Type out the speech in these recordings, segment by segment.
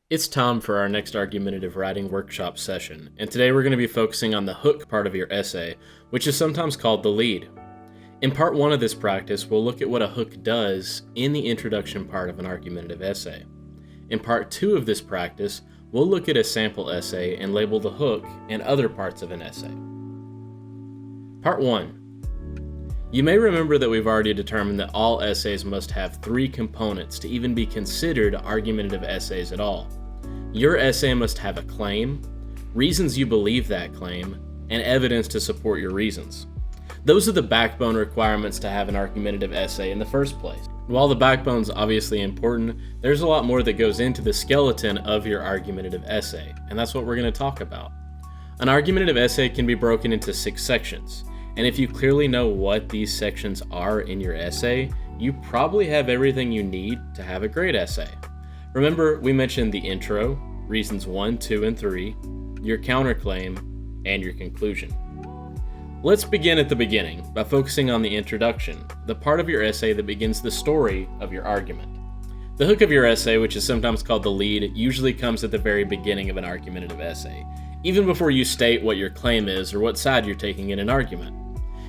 It's time for our next argumentative writing workshop session, and today we're going to be focusing on the hook part of your essay, which is sometimes called the lead. In part 1 of this practice, we'll look at what a hook does in the introduction part of an argumentative essay. In part 2 of this practice, we'll look at a sample essay and label the hook and other parts of an essay. Part 1. You may remember that we've already determined that all essays must have 3 components to even be considered argumentative essays at all. Your essay must have a claim, reasons you believe that claim, and evidence to support your reasons. Those are the backbone requirements to have an argumentative essay in the first place. While the backbone's obviously important, there's a lot more that goes into the skeleton of your argumentative essay, and that's what we're going to talk about. An argumentative essay can be broken into 6 sections. And if you clearly know what these sections are in your essay, you probably have everything you need to have a great essay. Remember, we mentioned the intro, reasons 1, 2, and 3, your counterclaim, and your conclusion. Let's begin at the beginning by focusing on the introduction, the part of your essay that begins the story of your argument. The hook of your essay, which is sometimes called the lead, usually comes at the very beginning of an argumentative essay, even before you state what your claim is or what side you're taking in an argument.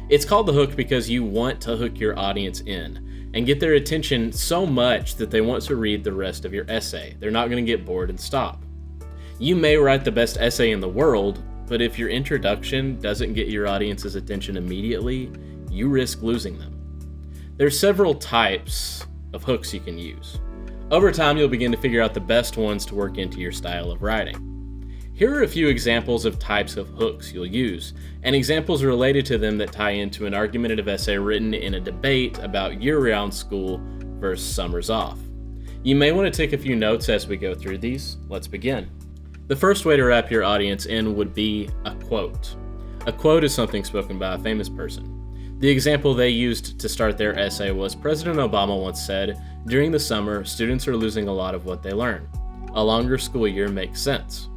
It's called the hook because you want to hook your audience in and get their attention so much that they want to read the rest of your essay. They're not going to get bored and stop. You may write the best essay in the world, but if your introduction doesn't get your audience's attention immediately, you risk losing them. There's several types of hooks you can use. Over time, you'll begin to figure out the best ones to work into your style of writing. Here are a few examples of types of hooks you'll use, and examples related to them that tie into an argumentative essay written in a debate about year-round school versus summers off. You may want to take a few notes as we go through these. Let's begin. The first way to wrap your audience in would be a quote. A quote is something spoken by a famous person. The example they used to start their essay was President Obama once said, "During the summer, students are losing a lot of what they learn. A longer school year makes sense."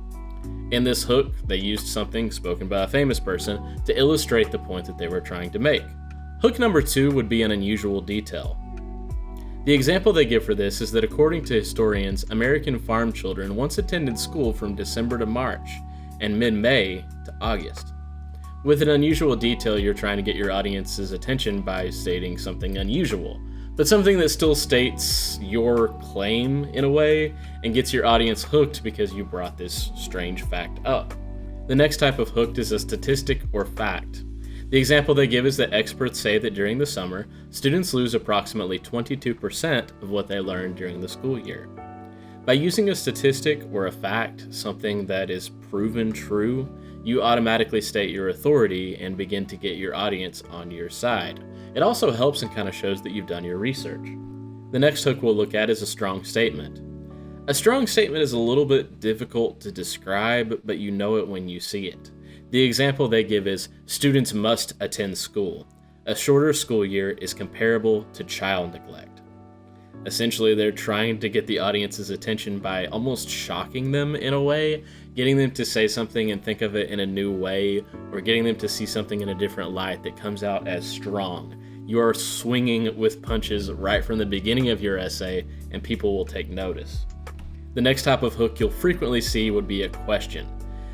In this hook, they used something spoken by a famous person to illustrate the point that they were trying to make. Hook number 2 would be an unusual detail. The example they give for this is that according to historians, American farm children once attended school from December to March and mid-May to August. With an unusual detail, you're trying to get your audience's attention by stating something unusual, but something that still states your claim in a way and gets your audience hooked because you brought this strange fact up. The next type of hook is a statistic or fact. The example they give is that experts say that during the summer, students lose approximately 22% of what they learned during the school year. By using a statistic or a fact, something that is proven true, you automatically state your authority and begin to get your audience on your side. It also helps and kind of shows that you've done your research. The next hook we'll look at is a strong statement. A strong statement is a little bit difficult to describe, but you know it when you see it. The example they give is, students must attend school. A shorter school year is comparable to child neglect. Essentially, they're trying to get the audience's attention by almost shocking them in a way, getting them to say something and think of it in a new way, or getting them to see something in a different light that comes out as strong. You are swinging with punches right from the beginning of your essay, and people will take notice. The next type of hook you'll frequently see would be a question.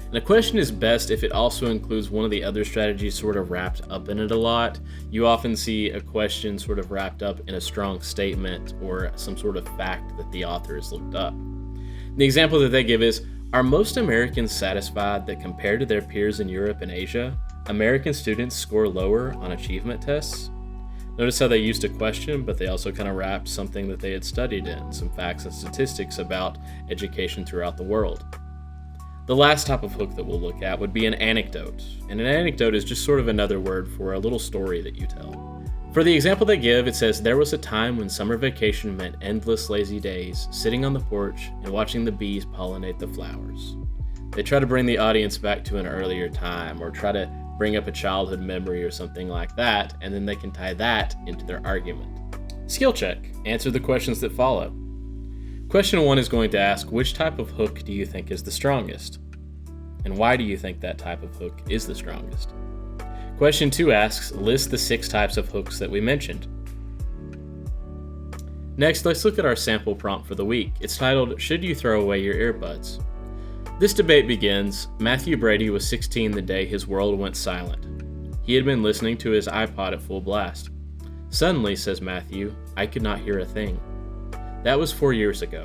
And a question is best if it also includes one of the other strategies sort of wrapped up in it a lot. You often see a question sort of wrapped up in a strong statement or some sort of fact that the author has looked up. The example that they give is, are most Americans satisfied that compared to their peers in Europe and Asia, American students score lower on achievement tests? Notice how they used a question, but they also kind of wrapped something that they had studied in, some facts and statistics about education throughout the world. The last type of hook that we'll look at would be an anecdote, and an anecdote is just sort of another word for a little story that you tell. For the example they give, it says, there was a time when summer vacation meant endless lazy days, sitting on the porch and watching the bees pollinate the flowers. They try to bring the audience back to an earlier time, or try to bring up a childhood memory or something like that, and then they can tie that into their argument. Skill check. Answer the questions that follow. Question 1 is going to ask, which type of hook do you think is the strongest? And why do you think that type of hook is the strongest? Question 2 asks, list the 6 types of hooks that we mentioned. Next, let's look at our sample prompt for the week. It's titled, "Should You Throw Away Your Earbuds?" This debate begins. Matthew Brady was 16 the day his world went silent. He had been listening to his iPod at full blast. Suddenly, says Matthew, I could not hear a thing. That was 4 years ago.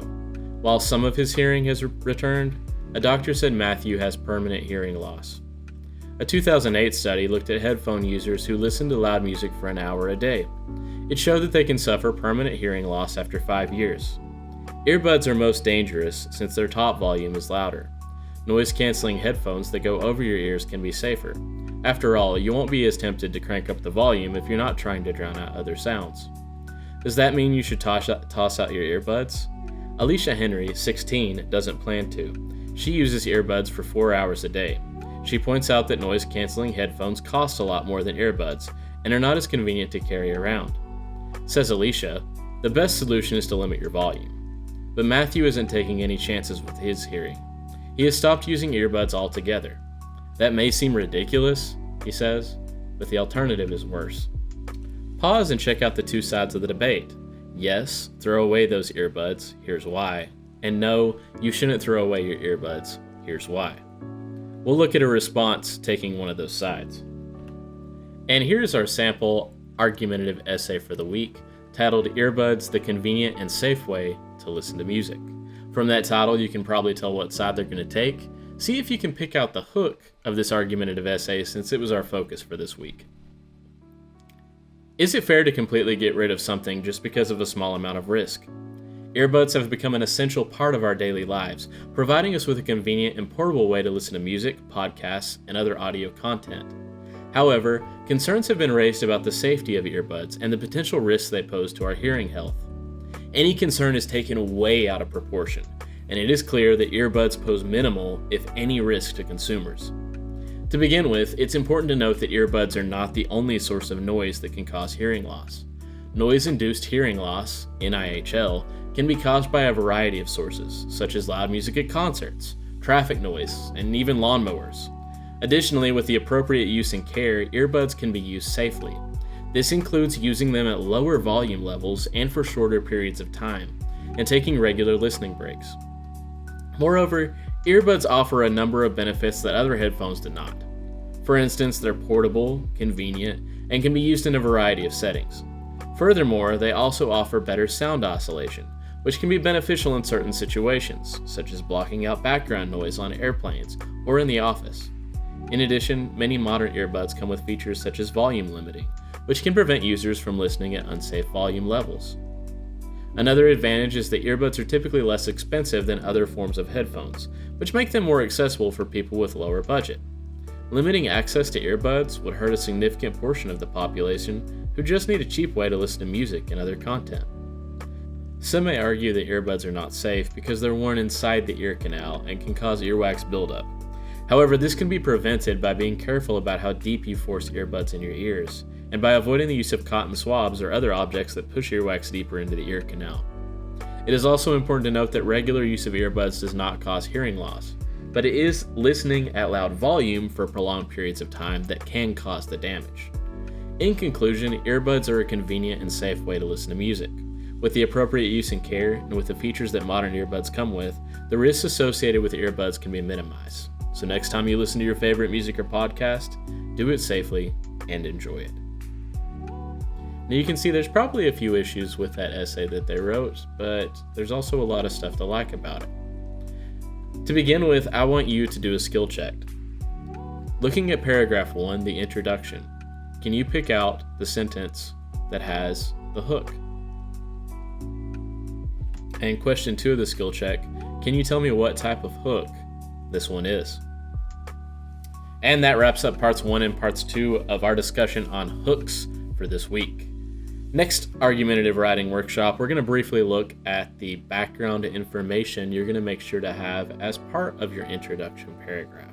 While some of his hearing has returned, a doctor said Matthew has permanent hearing loss. A 2008 study looked at headphone users who listened to loud music for an hour a day. It showed that they can suffer permanent hearing loss after 5 years. Earbuds are most dangerous since their top volume is louder. Noise-canceling headphones that go over your ears can be safer. After all, you won't be as tempted to crank up the volume if you're not trying to drown out other sounds. Does that mean you should toss out your earbuds? Alicia Henry, 16, doesn't plan to. She uses earbuds for 4 hours a day. She points out that noise-canceling headphones cost a lot more than earbuds and are not as convenient to carry around. Says Alicia, the best solution is to limit your volume. But Matthew isn't taking any chances with his hearing. He has stopped using earbuds altogether. That may seem ridiculous, he says, but the alternative is worse. Pause and check out the two sides of the debate. Yes, throw away those earbuds, here's why. And no, you shouldn't throw away your earbuds, here's why. We'll look at a response taking one of those sides. And here's our sample argumentative essay for the week, titled Earbuds, the Convenient and Safe Way to Listen to Music. From that title, you can probably tell what side they're going to take. See if you can pick out the hook of this argumentative essay since it was our focus for this week. Is it fair to completely get rid of something just because of a small amount of risk? Earbuds have become an essential part of our daily lives, providing us with a convenient and portable way to listen to music, podcasts, and other audio content. However, concerns have been raised about the safety of earbuds and the potential risks they pose to our hearing health. Any concern is taken way out of proportion, and it is clear that earbuds pose minimal, if any, risk to consumers. To begin with, it's important to note that earbuds are not the only source of noise that can cause hearing loss. Noise-induced hearing loss, NIHL, can be caused by a variety of sources, such as loud music at concerts, traffic noise, and even lawnmowers. Additionally, with the appropriate use and care, earbuds can be used safely. This includes using them at lower volume levels and for shorter periods of time, and taking regular listening breaks. Moreover, earbuds offer a number of benefits that other headphones do not. For instance, they're portable, convenient, and can be used in a variety of settings. Furthermore, they also offer better sound oscillation, which can be beneficial in certain situations, such as blocking out background noise on airplanes or in the office. In addition, many modern earbuds come with features such as volume limiting, which can prevent users from listening at unsafe volume levels. Another advantage is that earbuds are typically less expensive than other forms of headphones, which make them more accessible for people with lower budget. Limiting access to earbuds would hurt a significant portion of the population who just need a cheap way to listen to music and other content. Some may argue that earbuds are not safe because they're worn inside the ear canal and can cause earwax buildup. However, this can be prevented by being careful about how deep you force earbuds in your ears, and by avoiding the use of cotton swabs or other objects that push earwax deeper into the ear canal. It is also important to note that regular use of earbuds does not cause hearing loss, but it is listening at loud volume for prolonged periods of time that can cause the damage. In conclusion, earbuds are a convenient and safe way to listen to music. With the appropriate use and care, and with the features that modern earbuds come with, the risks associated with earbuds can be minimized. So next time you listen to your favorite music or podcast, do it safely and enjoy it. Now you can see there's probably a few issues with that essay that they wrote, but there's also a lot of stuff to like about it. To begin with, I want you to do a skill check. Looking at paragraph 1, the introduction, can you pick out the sentence that has the hook? And question 2 of the skill check, can you tell me what type of hook this one is? And that wraps up parts 1 and parts 2 of our discussion on hooks for this week. Next argumentative writing workshop, we're going to briefly look at the background information you're going to make sure to have as part of your introduction paragraph.